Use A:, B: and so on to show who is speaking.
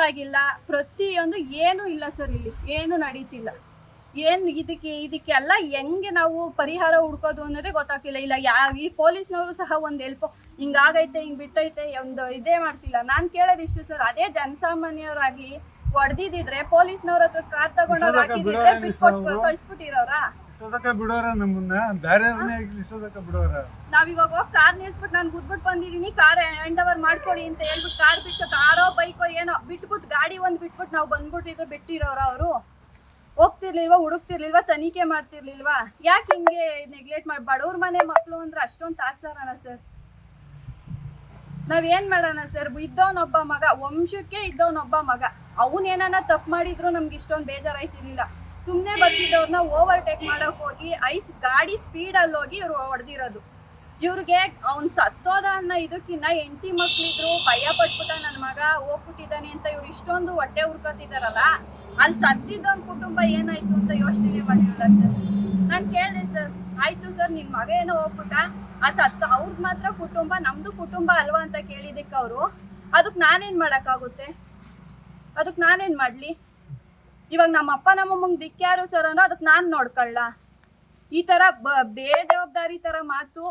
A: ಆಗಿಲ್ಲ, ಪ್ರತಿಯೊಂದು ಏನು ಇಲ್ಲ ಸರ್. ಇಲ್ಲಿ ಏನು ನಡೀತಿಲ್ಲ. ಏನು ಇದಕ್ಕೆಲ್ಲ ಹೆಂಗೆ ನಾವು ಪರಿಹಾರ ಹುಡ್ಕೋದು ಅನ್ನೋದೇ ಗೊತ್ತಾಗ್ತಿಲ್ಲ. ಇಲ್ಲ ಈ ಪೊಲೀಸ್ನವರು ಸಹ ಒಂದು ಹೆಲ್ಪ್ ಹಿಂಗಾಗೈತೆ ಹಿಂಗ್ ಬಿಟ್ಟೈತೆ ಒಂದು ಇದೇ ಮಾಡ್ತಿಲ್ಲ. ನಾನು ಕೇಳೋದಿಷ್ಟು ಸರ್, ಅದೇ ಜನಸಾಮಾನ್ಯರಾಗಿ ಹೊಡೆದಿದ್ರೆ ಪೊಲೀಸ್ನವ್ರ ಹತ್ರ ಕಾರ್ ತಗೊಂಡೋಗಿ ಹಾಕಿದಿದ್ರೆ ಬಿಟ್ಕೊಟ್ಟು ಕಳ್ಸ್ಬಿಟ್ಟಿರೋರಾ?
B: ಬಿಡೋರ ನಮ್ಮನ್ನ ಬೇರೆ ಬಿಡೋರ.
A: ನಾವಿವಾಗ ಹೋಗಿ ಕಾರ್ ನಿಲ್ಸ್ಬಿಟ್ಟು ನಾನು ಗುದ್ಬಿಟ್ಟು ಬಂದಿದೀನಿ, ಕಾರ್ ಹ್ಯಾಂಡ್ ಓವರ್ ಮಾಡ್ಕೊಳ್ಳಿ ಅಂತ ಹೇಳ್ಬಿಟ್ಟು ಕಾರ್ ಬಿಟ್ಟು ಕಾರೋ ಬೈಕೋ ಏನೋ ಬಿಟ್ಬಿಟ್ಟು ಗಾಡಿ ಒಂದು ಬಿಟ್ಬಿಟ್ಟು ನಾವು ಬಂದ್ಬಿಟ್ಟಿದ್ರೆ ಬಿಟ್ಟಿರೋರ ಅವರು? ಹೋಗ್ತಿರ್ಲಿಲ್ವಾ, ಹುಡುಕ್ತಿರ್ಲಿಲ್ವಾ, ತನಿಖೆ ಮಾಡ್ತಿರ್ಲಿಲ್ವಾ? ಯಾಕೆ ಹಿಂಗೆ ನೆಗ್ಲೆಕ್ಟ್ ಮಾಡಿ ಬಡವ್ರ ಮನೆ ಮಕ್ಕಳು ಅಂದ್ರೆ ಅಷ್ಟೊಂದು ತಾತ್ಸಾರನ ಸರ್? ನಾವೇನ್ ಮಾಡೋಣ ಸರ್? ಇದ್ದವನೊಬ್ಬ ಮಗ, ವಂಶಕ್ಕೆ ಇದ್ದವನೊಬ್ಬ ಮಗ, ಅವನೇನ ತಪ್ಪು ಮಾಡಿದ್ರು ನಮ್ಗೆ ಇಷ್ಟೊಂದು ಬೇಜಾರಾಯ್ತಿರ್ಲಿಲ್ಲ. ಸುಮ್ಮನೆ ಬರ್ತಿದ್ದವ್ರನ್ನ ಓವರ್ಟೇಕ್ ಮಾಡಕ್ ಹೋಗಿ ಗಾಡಿ ಸ್ಪೀಡಲ್ಲಿ ಹೋಗಿ ಇವ್ರು ಹೊಡೆದಿರೋದು. ಇವ್ರಿಗೆ ಅವ್ನು ಸತ್ತೋದ ಅನ್ನೋ ಇದಕ್ಕಿನ್ನ ಹೆಂಡತಿ ಮಕ್ಳಿದ್ರು ಭಯ ಪಟ್ಬಿಟ್ಟ, ನನ್ನ ಮಗ ಹೋಗ್ಬಿಟ್ಟಿದ್ದಾನೆ ಅಂತ ಇವ್ರು ಇಷ್ಟೊಂದು ಹೊಟ್ಟೆ ಹುರ್ಕೋತಿದಾರಲ್ಲ, ಅಲ್ಲಿ ಸತ್ತಿದ್ದೊಂದು ಕುಟುಂಬ ಏನಾಯ್ತು ಅಂತ ಯೋಚನೆ ಮಾಡಿಲ್ಲ ಸರ್. ನಾನು ಕೇಳಿದೆ ಸರ್, ಆಯ್ತು ಸರ್ ನಿನ್ ಮಗ ಏನೋ ಹೋಗ್ಬಿಟ್ಟ, ಆ ಸತ್ತು ಅವ್ರದ್ದು ಮಾತ್ರ ಕುಟುಂಬ, ನಮ್ದು ಕುಟುಂಬ ಅಲ್ವಾ ಅಂತ ಕೇಳಿದಕ್ಕೆ ಅವರು ಅದಕ್ಕೆ ನಾನೇನ್ ಮಾಡಕ್ಕಾಗುತ್ತೆ? ಅದಕ್ಕೆ ನಾನೇನ್ ಮಾಡ್ಲಿ? ಇವಾಗ ನಮ್ಮ ಅಪ್ಪ ನಮ್ಮಮ್ಮಂಗೆ ದಿಕ್ಕ್ಯಾರು ಸರ್ ಅಂದ್ರೆ ಅದಕ್ಕೆ ನಾನು ನೋಡ್ಕೊಳ್ಳ? ಈ ತರ ಬೇಜವಾಬ್ದಾರಿ ತರ ಮಾತು